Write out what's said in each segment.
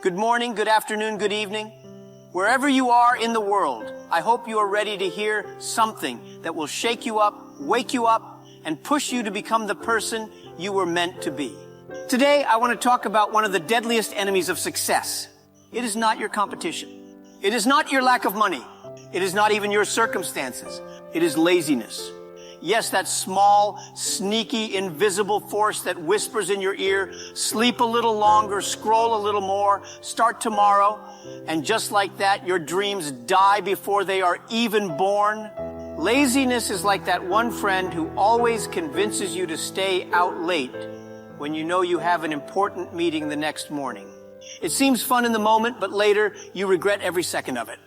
Good morning, good afternoon, good evening. Wherever you are in the world, I hope you are ready to hear something that will shake you up, wake you up, and push you to become the person you were meant to be. Today, I want to talk about one of the deadliest enemies of success. It is not your competition. It is not your lack of money. It is not even your circumstances. It is laziness. Yes, that small, sneaky, invisible force that whispers in your ear, sleep a little longer, scroll a little more, start tomorrow, and just like that, your dreams die before they are even born. Laziness is like that one friend who always convinces you to stay out late when you know you have an important meeting the next morning. It seems fun in the moment, but later you regret every second of it.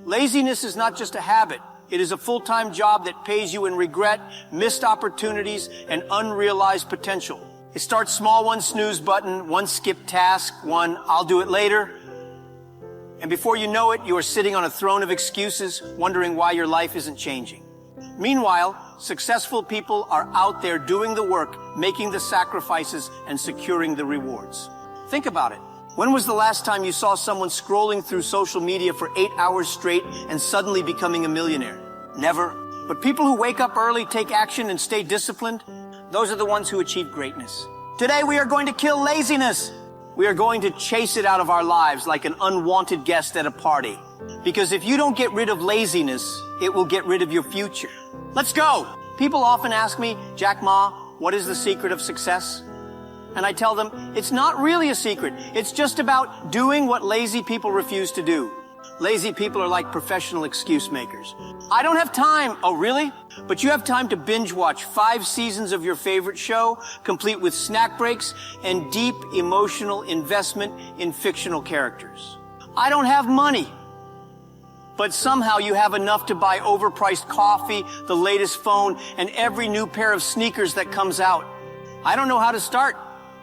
Laziness is not just a habit. It is a full-time job that pays you in regret, missed opportunities, and unrealized potential. It starts small, one snooze button, one skipped task, one I'll do it later. And before you know it, you are sitting on a throne of excuses, wondering why your life isn't changing. Meanwhile, successful people are out there doing the work, making the sacrifices, and securing the rewards. Think about it. When was the last time you saw someone scrolling through social media for 8 hours straight and suddenly becoming a millionaire? Never. But people who wake up early, take action, and stay disciplined, those are the ones who achieve greatness. Today we are going to kill laziness. We are going to chase it out of our lives like an unwanted guest at a party. Because if you don't get rid of laziness, it will get rid of your future. Let's go! People often ask me, Jack Ma, what is the secret of success? And I tell them, it's not really a secret. It's just about doing what lazy people refuse to do. Lazy people are like professional excuse makers. I don't have time. Oh, really? But you have time to binge watch 5 seasons of your favorite show, complete with snack breaks and deep emotional investment in fictional characters. I don't have money. But somehow you have enough to buy overpriced coffee, the latest phone, and every new pair of sneakers that comes out. I don't know how to start.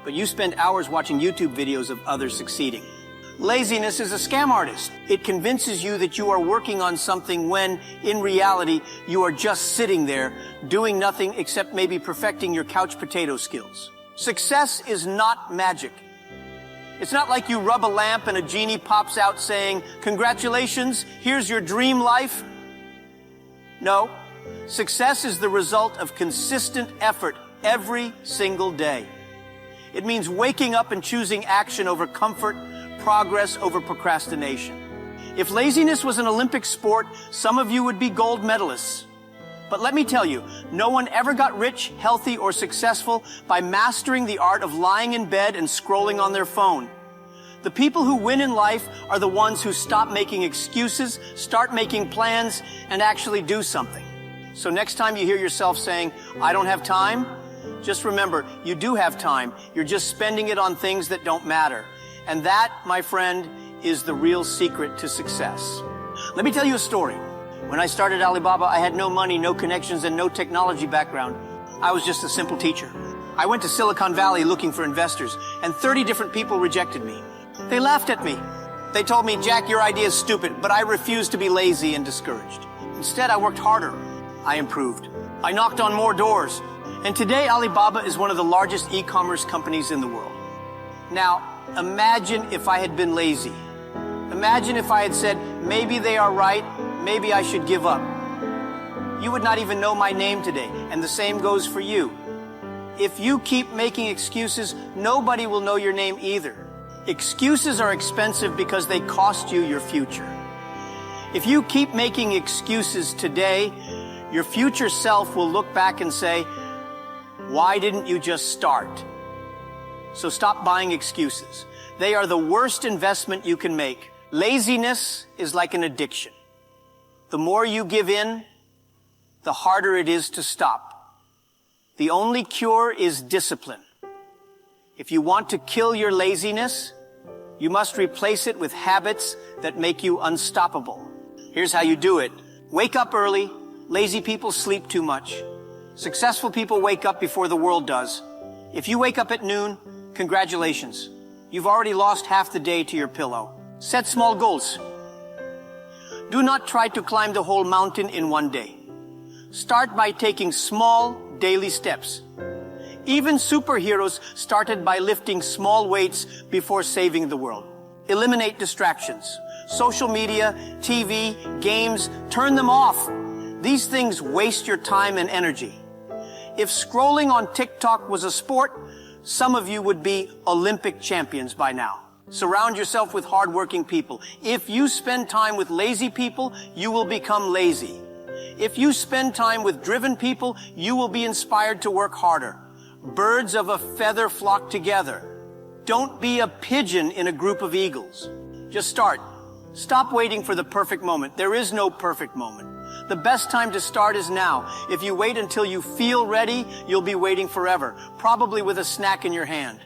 But you spend hours watching YouTube videos of others succeeding. Laziness is a scam artist. It convinces you that you are working on something when, in reality, you are just sitting there, doing nothing except maybe perfecting your couch potato skills. Success is not magic. It's not like you rub a lamp and a genie pops out saying, "Congratulations, here's your dream life." No, success is the result of consistent effort every single day. It means waking up and choosing action over comfort, progress over procrastination. If laziness was an Olympic sport, some of you would be gold medalists. But let me tell you, no one ever got rich, healthy, or successful by mastering the art of lying in bed and scrolling on their phone. The people who win in life are the ones who stop making excuses, start making plans, and actually do something. So next time you hear yourself saying, "I don't have time," just remember, you do have time. You're just spending it on things that don't matter. And that, my friend, is the real secret to success. Let me tell you a story. When I started Alibaba, I had no money, no connections, and no technology background. I was just a simple teacher. I went to Silicon Valley looking for investors, and 30 different people rejected me. They laughed at me. They told me, "Jack, your idea is stupid," but I refused to be lazy and discouraged. Instead, I worked harder. I improved. I knocked on more doors. And today, Alibaba is one of the largest e-commerce companies in the world. Now, imagine if I had been lazy. Imagine if I had said, maybe they are right, maybe I should give up. You would not even know my name today, and the same goes for you. If you keep making excuses, nobody will know your name either. Excuses are expensive because they cost you your future. If you keep making excuses today, your future self will look back and say, "Why didn't you just start?" So stop buying excuses. They are the worst investment you can make. Laziness is like an addiction. The more you give in, the harder it is to stop. The only cure is discipline. If you want to kill your laziness, you must replace it with habits that make you unstoppable. Here's how you do it. Wake up early. Lazy people sleep too much. Successful people wake up before the world does. If you wake up at noon, congratulations. You've already lost half the day to your pillow. Set small goals. Do not try to climb the whole mountain in one day. Start by taking small daily steps. Even superheroes started by lifting small weights before saving the world. Eliminate distractions. Social media, TV, games, turn them off. These things waste your time and energy. If scrolling on TikTok was a sport, some of you would be Olympic champions by now. Surround yourself with hardworking people. If you spend time with lazy people, you will become lazy. If you spend time with driven people, you will be inspired to work harder. Birds of a feather flock together. Don't be a pigeon in a group of eagles. Just start. Stop waiting for the perfect moment. There is no perfect moment. The best time to start is now. If you wait until you feel ready, you'll be waiting forever, probably with a snack in your hand.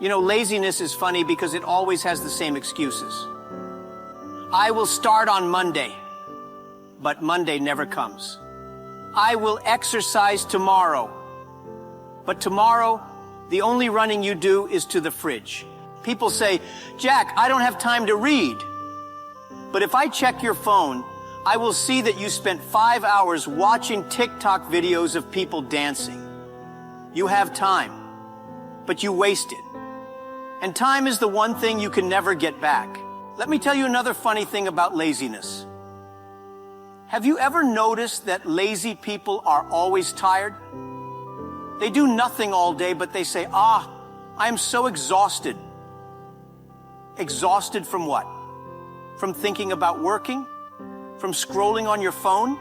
You know, laziness is funny because it always has the same excuses. I will start on Monday, but Monday never comes. I will exercise tomorrow, but tomorrow, the only running you do is to the fridge. People say, Jack, I don't have time to read. But if I check your phone, I will see that you spent 5 hours watching TikTok videos of people dancing. You have time, but you waste it. And time is the one thing you can never get back. Let me tell you another funny thing about laziness. Have you ever noticed that lazy people are always tired? They do nothing all day, but they say, I am so exhausted. Exhausted from what? From thinking about working? From scrolling on your phone?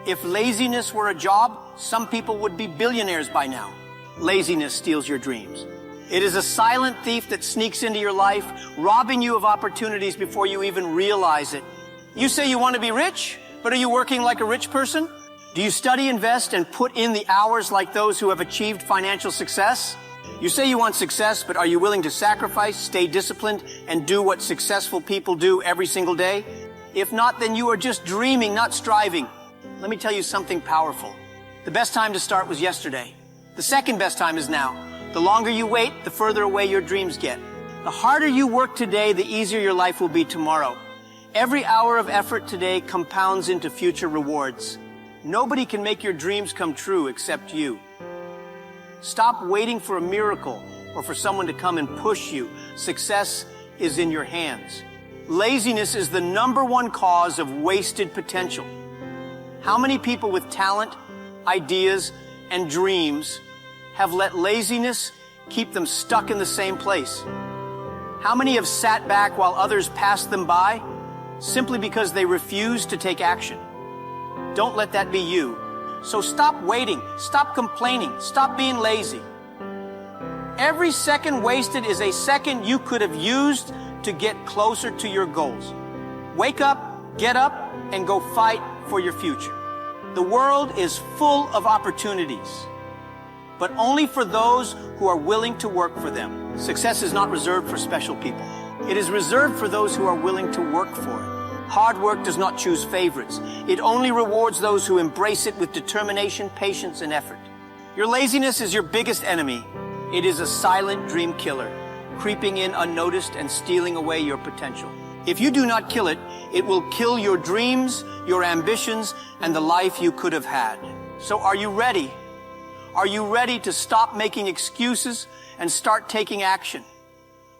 If laziness were a job, some people would be billionaires by now. Laziness steals your dreams. It is a silent thief that sneaks into your life, robbing you of opportunities before you even realize it. You say you want to be rich, but are you working like a rich person? Do you study, invest, and put in the hours like those who have achieved financial success? You say you want success, but are you willing to sacrifice, stay disciplined, and do what successful people do every single day? If not, then you are just dreaming, not striving. Let me tell you something powerful. The best time to start was yesterday. The second best time is now. The longer you wait, the further away your dreams get. The harder you work today, the easier your life will be tomorrow. Every hour of effort today compounds into future rewards. Nobody can make your dreams come true except you. Stop waiting for a miracle or for someone to come and push you. Success is in your hands. Laziness is the #1 cause of wasted potential. How many people with talent, ideas, and dreams have let laziness keep them stuck in the same place? How many have sat back while others passed them by simply because they refused to take action? Don't let that be you. So stop waiting, stop complaining, stop being lazy. Every second wasted is a second you could have used to get closer to your goals. Wake up, get up, and go fight for your future. The world is full of opportunities, but only for those who are willing to work for them. Success is not reserved for special people. It is reserved for those who are willing to work for it. Hard work does not choose favorites. It only rewards those who embrace it with determination, patience, and effort. Your laziness is your biggest enemy. It is a silent dream killer, creeping in unnoticed and stealing away your potential. If you do not kill it, it will kill your dreams, your ambitions, and the life you could have had. So are you ready? Are you ready to stop making excuses and start taking action?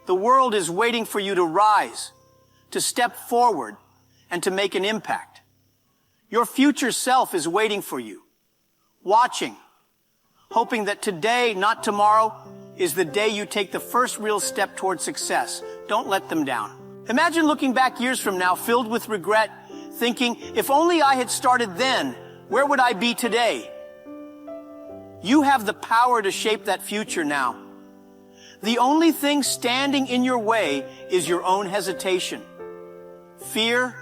The world is waiting for you to rise, to step forward, and to make an impact. Your future self is waiting for you, watching, hoping that today, not tomorrow, is the day you take the first real step toward success. Don't let them down. Imagine looking back years from now, filled with regret, thinking, if only I had started then, where would I be today? You have the power to shape that future now. The only thing standing in your way is your own hesitation. Fear,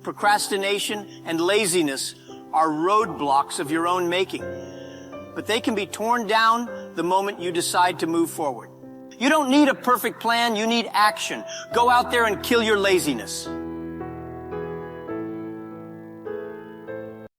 procrastination, and laziness are roadblocks of your own making. But they can be torn down the moment you decide to move forward. You don't need a perfect plan, you need action. Go out there and kill your laziness.